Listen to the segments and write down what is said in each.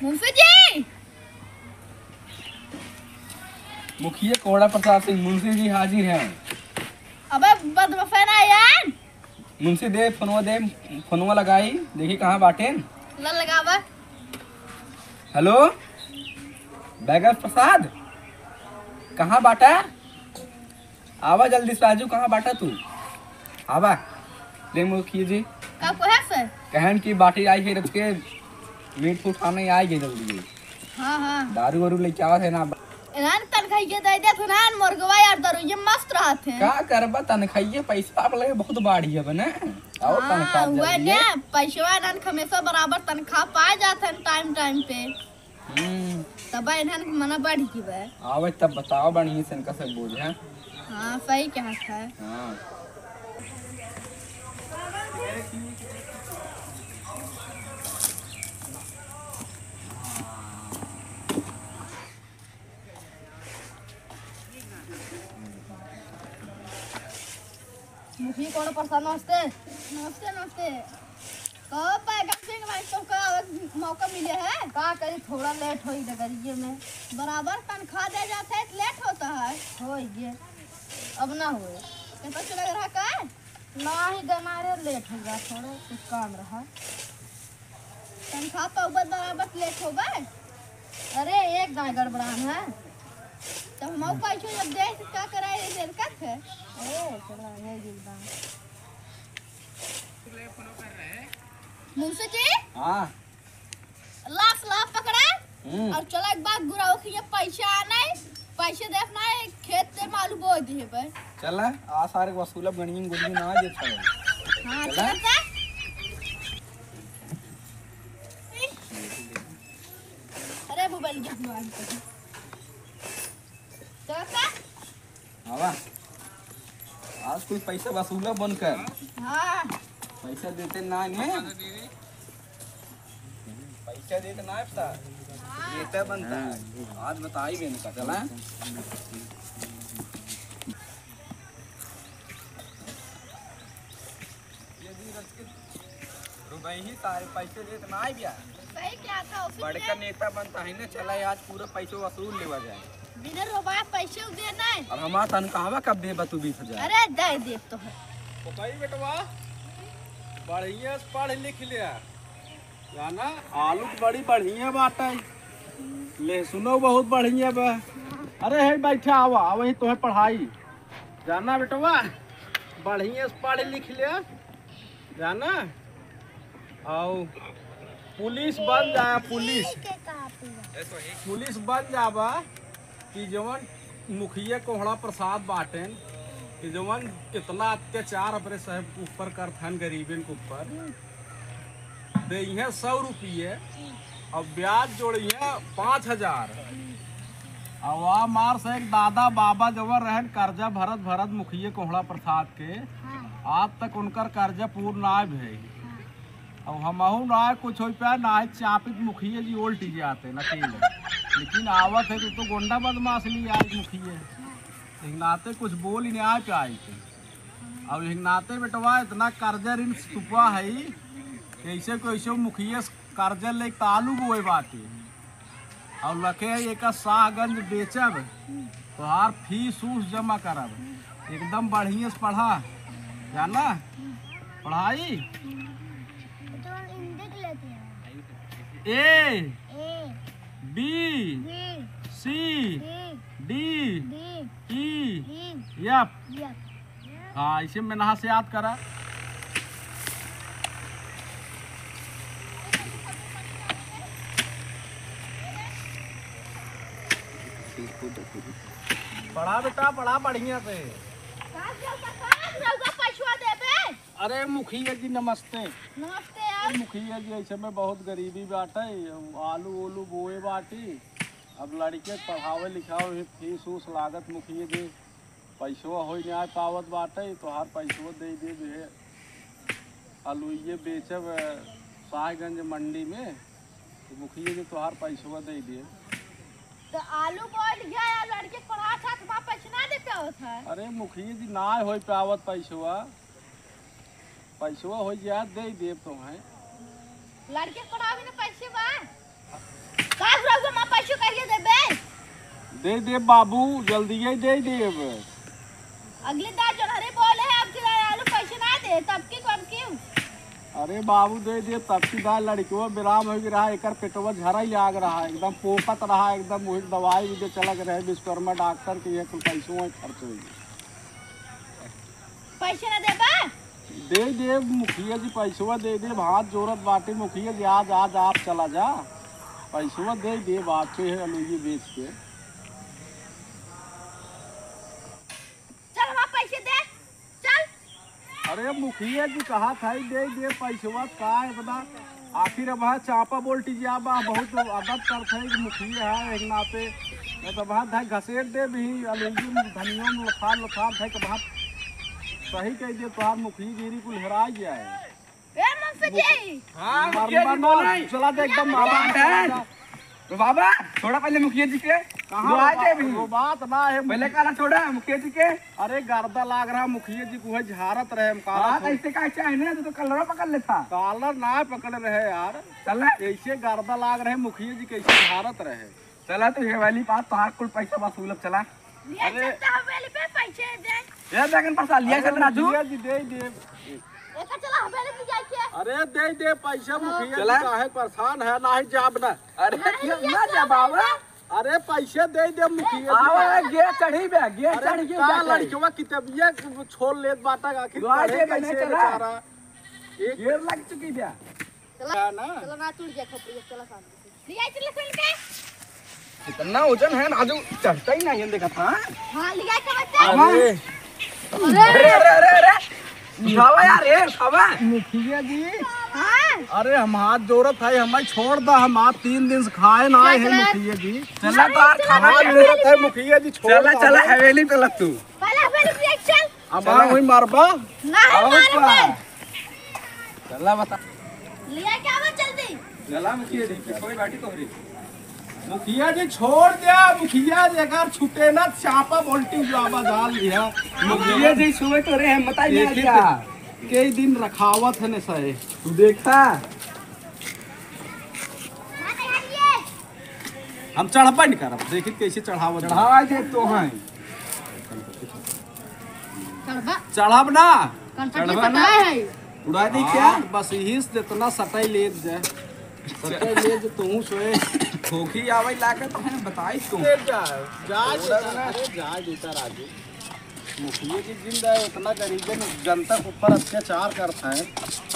मुंशी जी। मुखिया कोड़ा प्रसाद सिंह मुंशी जी हाजिर हैं। अबे बदमफेन यार। मुंशी दे फोनवा लगाई देखी कहाँ बाटे। ला लगावा। हेलो बैगर प्रसाद कहाँ बाटा? आवा जल्दी से राजू, कहाँ बाटा तू? आवा ले मुखिया जी का को है सर? कहन की बाटी आई है रख के मीट फूट खाने आई गई जल्दी। हाँ हाँ दारू वारू लेके आवा है ना। इनान तनखाई के दे दे थुनान मुर्गवा यार दारू ये मस्त रहत है। का करबा तनखाइए पैसा आप लगे बहुत बाड़ी है बने और तनखा हुआ ने पैसा इनान हमेशा बराबर तनखा पा जाते हैं टाइम पे। तब इन्हन मना बढ़ की बे। आवे तब बताओ बढ़िया से इनका सब बोल है। हाँ सही क्या है। हाँ मुखी कौन परेशान? नमस्ते नमस्ते नमस्ते। कब बैगन सिंह भाई तो का मौका मिले है? का करी थोड़ा लेट हो ही नगरिये में बराबर तनख्वाह दे जाते है लेट होता है। हो ये अब ना हुए कैसा चला रहा का ना ही गमारे लेट हो गया थोड़ा कुछ काम रहा तनख्वाह तो बराबर लेट हो गए। अरे एक गाय गड़बड़ान है तो हम पैसों जब दे क्या कराए दिक्कत है। ओ चला है गिरदान मुंशी जी। हाँ लाश लाश पकड़ा और चला एक बात गुरा हो कि ये पैसा आना है पैसे देखना है खेत से मालूम बो दिए पे चला आ सारे वसूला गणियन गुड़ी ना जे था। हां चलता अरे मोबाइल के दुकान पे चलता। आवा आज कोई पैसा वसूला बनकर। हां पैसा देते ना में पैसा देते ना पता देता बनता है। आज बताई भी नहीं चला रुपए ही सारे पैसे देते ना बिया सही क्या था ऑफिस बड़का नेता बनता है ना। चला आज पूरा पैसा वसूल लेवा जाए बिना रुपया पैसे देना है। और हमारा तनख्वाह कब दे तू 20,000? अरे दे दे तो है बताई बेटवा बढ़िया से पढ़ लिख लिया जाना। आलू बड़ी बढ़िया बात है ले सुनो बहुत बढ़िया बा। अरे है बैठा आवा वही तो है पढ़ाई जाना बेटवा बढ़िया से पढ़ लिख लिया जाना। और पुलिस बन जाए पुलिस बन जाबा कि जवन मुखिया कोहड़ा प्रसाद बाटेन कि जवन इतना अत्याचार अपने साहब के ऊपर करथन गरीबन के ऊपर दे 100 रुपये और ब्याज जोड़िए 5,000 और मार से एक दादा बाबा जवर रहन कर्जा भरत मुखिया कोहड़ा प्रसाद के आज तक उनकर कर्जा पूर्ण ना भई और हमहू ना कुछ हो पाया ना चापित मुखिया जी उल्टी जाते न लेकिन आवत है तो गोंडा बदमाश ली आज मुखिया हिंगनाते कुछ बोल ही नहीं आ पाई थे। अब हिंगनाते बेटवा इतना कर्जा ऋण चुपा है कैसे कैसे मुखिया कर्जा ले तालू बोए बाटे और लखे एक शाहगंज बेचब तो हार फीस उस जमा करब एकदम बढ़िया से पढ़ा जाना पढ़ाई A B C D E F. हाँ इसे में नहा से याद करा। पढ़ा बेटा पढ़ा बढ़िया से। अरे मुखिया जी नमस्ते। नमस्ते यार। मुखिया जी ऐसे में बहुत गरीबी बाटे आलू ओलू बोए बाटी अब लड़के पढ़ावे लिखावे फीस उस लागत मुखिया जी पैसवा हो नहीं आ पावत बाटे तो हर पैसवा दे दे है आलूए बेचब शाहगंज मंडी में तो मुखिया जी तो हर पैसवा दे दिए। तो आलू बोल गया यार लड़के पढ़ा था तो पैसा ना दे पाओ था। अरे मुखिया जी ना हो पावत पैसवा हो जाए दे देव तो है लड़के पढ़ावे ना पैसे बा काज रहो मां पैसे कहिए देबे दे दे बाबू, जल्दी ही दे देब। अगली दार जो हरे बोले है अब आलू पैसे ना दे तब की कौन क्यों अरे बाबू दे दे, तब की दाल लड़कियों विराम हो रहा है, एक पेटवा झरा ही लाग रहा है, एकदम पोपत रहा, एकदम वही दवाई भी जो चलक रहे विश्वकर्मा डॉक्टर के ये कुल पैसों में खर्च हुई। पैसे ना देबा दे दे मुखिया जी, पैसवा दे दे, हाथ जोरत बाटे मुखिया जी, आज आज आप चला जा, पैसवा दे दे, बाटे है अलूजी बेच के। चल वहां पैसे दे चल। अरे मुखिया जी कहा था ही दे दे पैसवा, का है बता, आखिर अब चापा बोल्टी जी आप बहुत अदब करते हैं कि मुखिया है एक नाते, तो वहाँ था घसेट दे भी अलूजी धनियों में लखार है कि वहाँ सही कह दिए, तुहार मुखिया गिरी कुल हेरा गया है। ए मुंशी जी हाँ मुखिया जी बोल रहे हैं। चला दे एकदम तो बाबा थोड़ा पहले मुखिया जी के कहाँ आए थे भी, वो बात ना है। पहले काला छोड़ा मुखिया जी के। अरे गर्दा लाग रहा मुखिया जी को है, झारत रहे हम काला हाँ ऐसे का चाहे ना तो कलर पकड़ लेता। कालर ना पकड़ रहे यार, चल ऐसे गर्दा लाग रहे मुखिया जी कैसे झारत रहे। चला तो ये वाली बात तो हाथ कुल पैसा वसूल अब चला। लिया चलता हवेली पे पैसे दे ये बैगन पर लिया चल राजू। मुखिया जी दे दे, एक चला हवेली पे जाके अरे दे दे पैसा मुखिया चला। जी काहे परेशान है, ना ही जाब ना। अरे ना जा बाबा, अरे पैसे दे दे मुखिया आवा जी। गे चढ़ी बे, गे चढ़ अरे के का लड़कियों कितबिया छोड़ लेत बाटा आखिर दुआ पढ़े दे कैसे नहीं चला। बेचारा। एक घेर लग चुकी बे। चला ना चला ना टूट गया खपड़ी चला शांति से लिया चल सुन के इतना वजन है राजू, चढ़ता ही नहीं देखा था। हां लिया के बच्चा अरे अरे अरे अरे अरे उठावा यार, ये उठावा। मुखिया जी, हां अरे हम हाथ जोड़त है, हमें छोड़ दा, हम आज 3 दिन से खाए ना है मुखिया जी। चला तो यार खाना हाथ जोड़त है मुखिया जी, छोड़ चला दा। चला हवेली पे लग तू। पहले हवेली पे चल अब वही मारबा। ना है मारे चला बता। लिया के आवा जल्दी चला मुखिया जी कोई बाटी तो हरी। मुखिया जी छोड़ दिया, मुखिया जी अगर छूटे ना चापा बोल्टी जो आवाज डाल लिया। मुखिया जी सुबह तो रे हिम्मत ही नहीं देखिए दिया। कई दिन रखावत है ने सही, तू देखा ना नहीं हरिए हम चढ़बा नहीं करब, देखिए कैसे चढ़ावत है। चढ़ावा जे तो हैं। चढ़बा चढ़ब ना कंटकी चढ़बा पता ना। है उड़ा दी क्या? हाँ, बस यही से जितना सटाई ले जाए, सटाई ले जो तू सोए खोखी आवे लागत है बताई तू। ले जाए, जाए देता, अरे जाए देता राजू। मुखिया जी जिंदा है, उतना गरीबों में जनता के ऊपर अत्याचार करता है।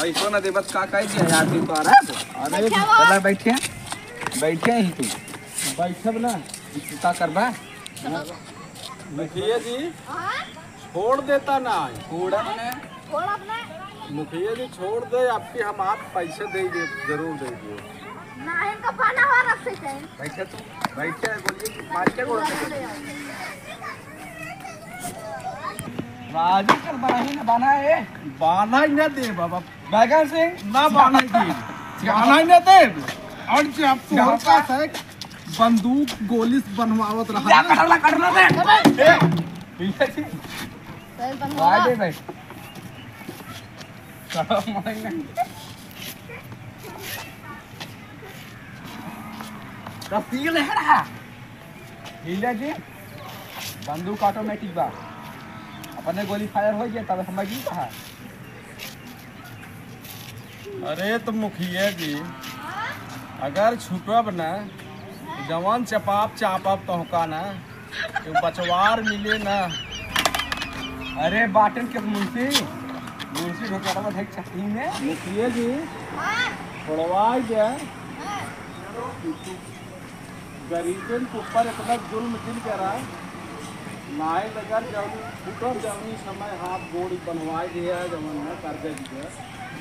ऐसो ना देवत का कह दिया यार तू तो आ रहा है। अरे चला बैठिए बैठिए ही तू बैठब ना का करबा। मुखिया जी हां छोड़ देता ना, कूड़ा ने थोड़ा अपना मुखिया जी छोड़ दे, आपके हम आप पैसे दे दे, जरूर दे दे। ना इनका पाना हुआ रख से चाहिए बैठे तू बैठे बोलिए कि मार के गोड़ पे। राजू कर बनाही ना बना है बाना ही ना दे बाबा, बैगन सिंह ना बाना ही दे, बाना ही ना दे। और जब तुम्हारे पास है बंदूक गोली बनवावत रहा क्या करला करना दे। सही बन भाई दे भाई चलो मारेंगे। रसील है रहा हीला जी बंदूक ऑटोमेटिक बा, अपने गोली फायर हो गया तब हमें की कहा। अरे तो मुखिया जी अगर छुटब ना, जवान चपाप चापब तोहका ना, तो बचवार मिले ना। अरे बाटन के मुंशी ढोकरा में देख चटनी में मुखिया जी हां छोड़वा दे, हां गरीबन के ऊपर इतना जुल्म किल करा, नाय लगर जब छूटब जवनी समय हाथ गोड़ बनवाए दिया जवन में कर्जे दिया,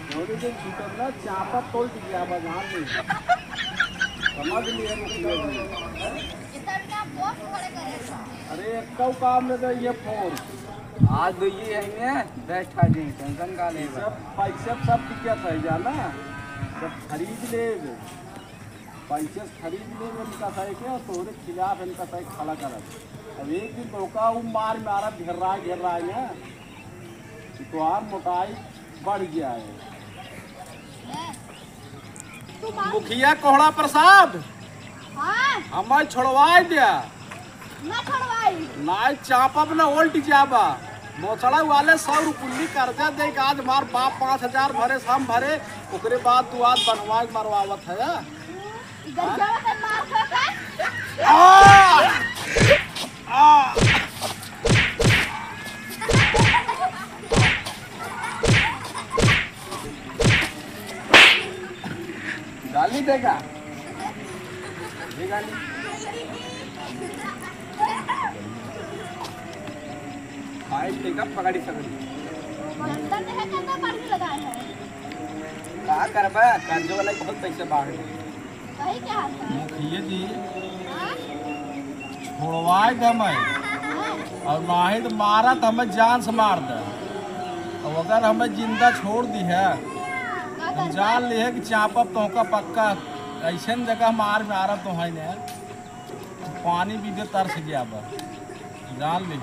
जवनी दिन छूटब ना चापा तोड़ दिया बाजार में, समझ लिए मुखिया जी। इतना भी आप बॉक्स खड़े करेगा अरे एक काम में तो ये फोर्स आज दो ये है बैठा जी टेंशन का ले सब पैसे सब टिकट है जाना, जब खरीद ले पैसे खरीद ले इनका सही के और तोरे खिलाफ इनका सही खड़ा कर। अब एक दिन धोखा वो मारा घेर रहा है ना, तो मोटाई बढ़ गया है। तू तू मार। मुखिया कोहड़ा प्रसाद हाँ हमें छोड़वाई दिया ना छोड़वाई। नाई चापब न उल्ट जाबा मोचड़ा वाले 100 रुपये कर्जा दे के आज मार बाप 5000 भरे हम भरे ओकरे बाद तू आज बनवा मरवावत है इधर जाओ तो मार खा खा। गाली देगा ये गाली भाई देगा पकड़ी सकती अंदर देखा कितना पानी लगाया है। का करबा कर्ज वाला बहुत पैसे बाढ़ गए वही क्या हाल है। मुखिया जी हाँ? छोड़वाई दे मैं हाँ? और नाही तो मारा तो हमें जान से मार दे और अगर हमें जिंदा छोड़ दी है का तो कर जान ली है कि चापब तो का पक्का ऐसे जगह मारा तो है ने पानी भी दे तरस गया बस जान ली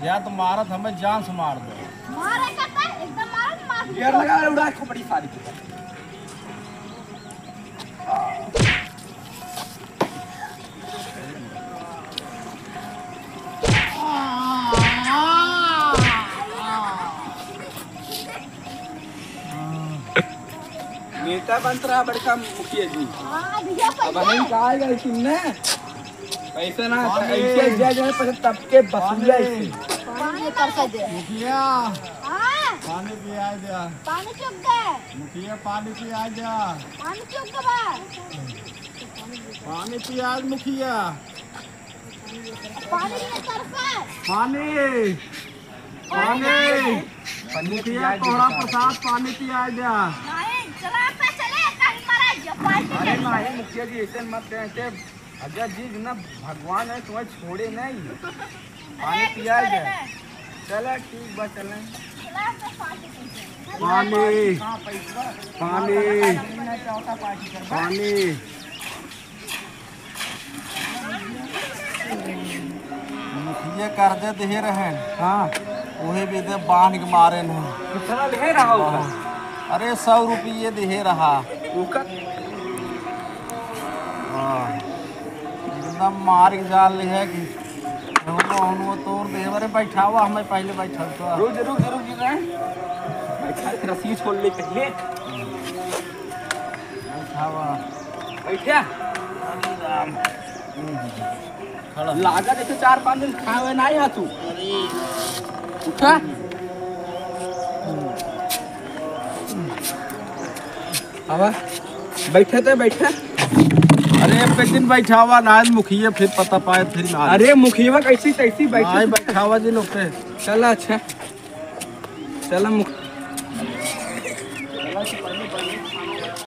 या तो मारत हमें जान से मार दे मारे करता है, एकदम मारो मार। गियर लगा उड़ा खोपड़ी सारी की नेता बन रहा बड़का मुखिया जी हाँ दिया अब पैसा। हम कहा गए तुमने पैसे ना ऐसे दिया जाए पर तब के बसूलिया ऐसे पानी कर के दे। मुखिया हाँ पानी पिया दे पानी चुक दे। मुखिया पानी पिया दे पानी चुक के बा। पानी पिया मुखिया पानी में तरफा। पानी पानी मुखिया कोहड़ा प्रसाद पानी पिया दे नहीं चला पे चले कहीं मरा जा पानी अरे के। नहीं मुखिया जी ऐसे मत कहते अजय जी ना भगवान है तुम्हें छोड़े नहीं पानी पिया अरे, जाए चलो ठीक बा चलें चला पे पानी पीते। पानी हाँ पैसा पानी पानी मुखिया कर्जे दे रहे हाँ वही भी दे बांध के मारे न कितना ले रहा होगा अरे 100 रुपये दे रहा उसका एकदम मार के जाल ली है कि वो तोड़ दे अरे बैठा हुआ हमें पहले बैठा तो रुक जी रहे रस्सी छोड़ ले पहले बैठा हुआ बैठा खड़ा लागा जैसे 4-5 दिन खाए हुए नहीं है तू उठा अब बैठे तो बैठे अरे एक दिन बैठा हुआ ना मुखिया फिर पता पाए फिर ना अरे मुखिया कैसी तैसी बैठे बैठा हुआ जी लोग पे चला अच्छा चला मुख